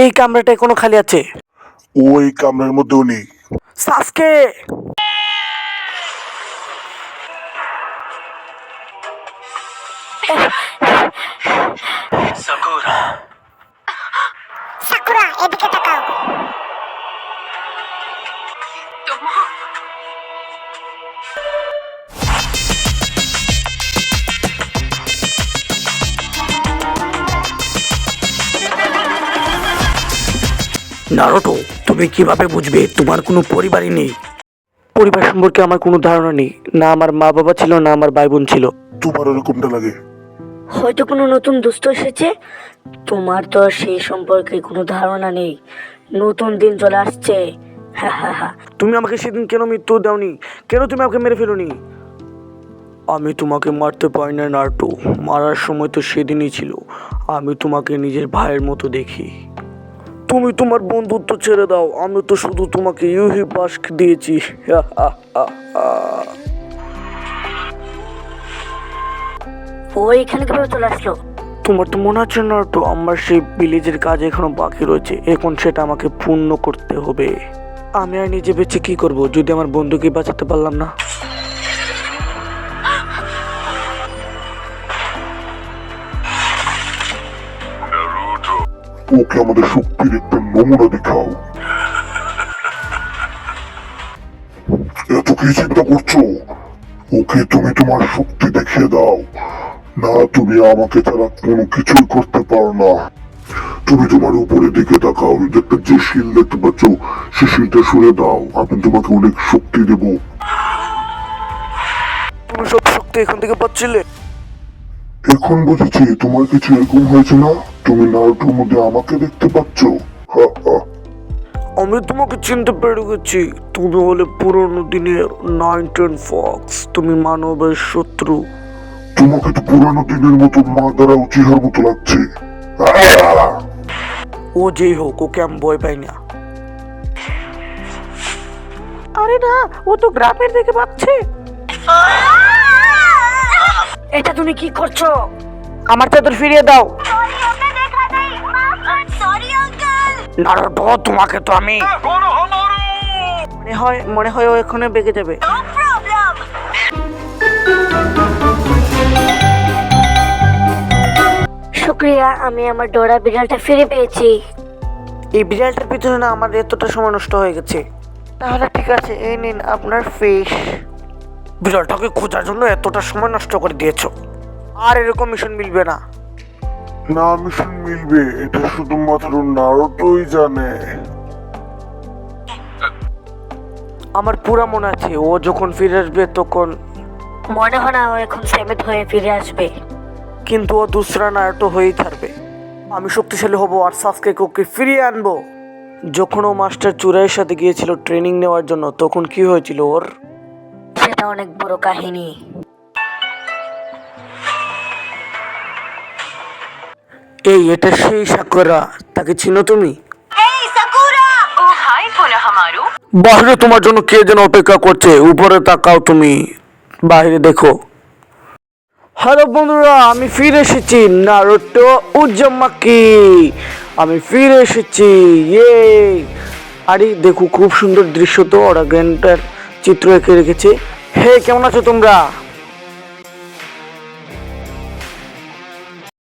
এই কামরাটা এখনো খালি আছে। ওই কামরার মধ্যেও নেই। সাসকে সাকুরা সাকুরা এদিকে তাকাও। নারুটো, তুমি কিভাবে বুঝবে তোমার কোনো পরিবারই নেই? পরিবার সম্পর্কে আমার কোনো ধারণা নেই। না আমার মা বাবা ছিল, না আমার ভাই বোন ছিল। তোমার ওরকমটা লাগে? হয়তো কোনো নতুন দুষ্ট এসেছে। তোমার তো সেই সম্পর্কে কোনো ধারণা নেই। নতুন দিন চলে আসছে। হা হা হা। তুমি আমাকে সেদিন কেন মৃত্যু দাওনি? কেন তুমি আমাকে মেরে ফেলোনি? আমি তোমাকে মারতে পারি না নারুটো, মারার সময় তো সেদিনই ছিল। আমি তোমাকে নিজের ভাইয়ের মতো দেখি। তুমি তোমার বন্ধুত্ব ছেড়ে দাও, আমি তো শুধু তোমাকে ইউহি বাস্ক দিয়েছি। ও এখানে কিভাবে চলে আসলো? তোমার তো মনে আছে নারুটো, আমার সেই ভিলেজের কাজ এখনো বাকি রয়েছে। এখন সেটা আমাকে পূর্ণ করতে হবে। আমি আর নিজে বেঁচে কি করব যদি আমার বন্ধুকে বাঁচাতে পারলাম না? ওকে আমাদের শক্তির একটা নমুনা দেখাও। এত কি চিন্তা করছো? ওকে তুমি তোমার শক্তি দেখিয়ে দাও। না, তুমি আমাকে ছাড়া কোনো কিছুই করতে পারো না। তুমি তোমার উপরের দিকে তাকাও, একটা যে শিল দেখতে পাচ্ছ সে শিলটা সরে দাও, আমি তোমাকে অনেক শক্তি দেব। তুমি সব শক্তি এখান থেকে পাচ্ছিলে? এখন বুঝেছি তোমার কিছু এরকম হয়েছে না, তুমি নারুটোর মধ্যে আমাকে দেখতে পাচ্ছ। হা হা। আমি তোমাকে চিনতে পেরে গেছি। তুমি হলে পুরনো দিনের 9-10 ফক্স। তুমি মানবের শত্রু। তোমাকে তো পুরানো দিনের মতো মা দ্বারা উচিহার মতো লাগছে। ও যেই হোক, ওকে আমি ভয় পাই না। আরে না, ও তো গ্রামের দিকে ভাবছে। এটা তুমি কি করছো? আমার চাদর ফিরিয়ে দাও। Sorry uncle. নারুটো, তোমাকে তো আমি মনে হয় ও এখানে বেঁকে যাবে। No problem. শুক্রিয়া, আমি আমার ডোরা বিড়ালটা ফিরে পেয়েছি। এই বিড়ালটার পিছনে না আমার এতটা সময় নষ্ট হয়ে গেছে। তাহলে ঠিক আছে, এই নিন আপনার ফিশ। বিড়ালটাকে খোঁজার জন্য এতটা সময় নষ্ট করে দিয়েছো। আর এরকম মিশন মিলবে না। না, মিশন মিলবে, এটা শুধুমাত্র নারুটোই জানে। আমার পুরা মনে আছে, ও যখন ফিরে আসবে তখন। মনে হয় না ও এখন সেমিত হয়ে ফিরে আসবে। কিন্তু ও দুসরা নারুটো হয়েই থাকবে। আমি শক্তিশালী হব আর সাসকেকে ওকে ফিরিয়ে আনবো। যখন ও মাস্টার চূড়াইয়ের সাথে গিয়েছিল ট্রেনিং নেওয়ার জন্য, তখন কি হয়েছিল ওর? সেটা অনেক বড় কাহিনী। এটা সেই সাকুরা, তাকে চিনো তুমি? হেই সাকুরা। ও হাই কোনোহামারু। বাইরে তোমার জন্য কে যেন অপেক্ষা করছে, উপরে তাকাও, তুমি বাইরে দেখো। হ্যালো বন্ধুরা, আমি ফিরে এসেছি, নারুটো উজামাকি। আমি ফিরে এসেছি, ইয়ে। আরে দেখো, খুব সুন্দর দৃশ্য তো, ওরা গ্র্যান্ডার চিত্র এঁকে রেখেছে। হে, কেমন আছো তোমরা?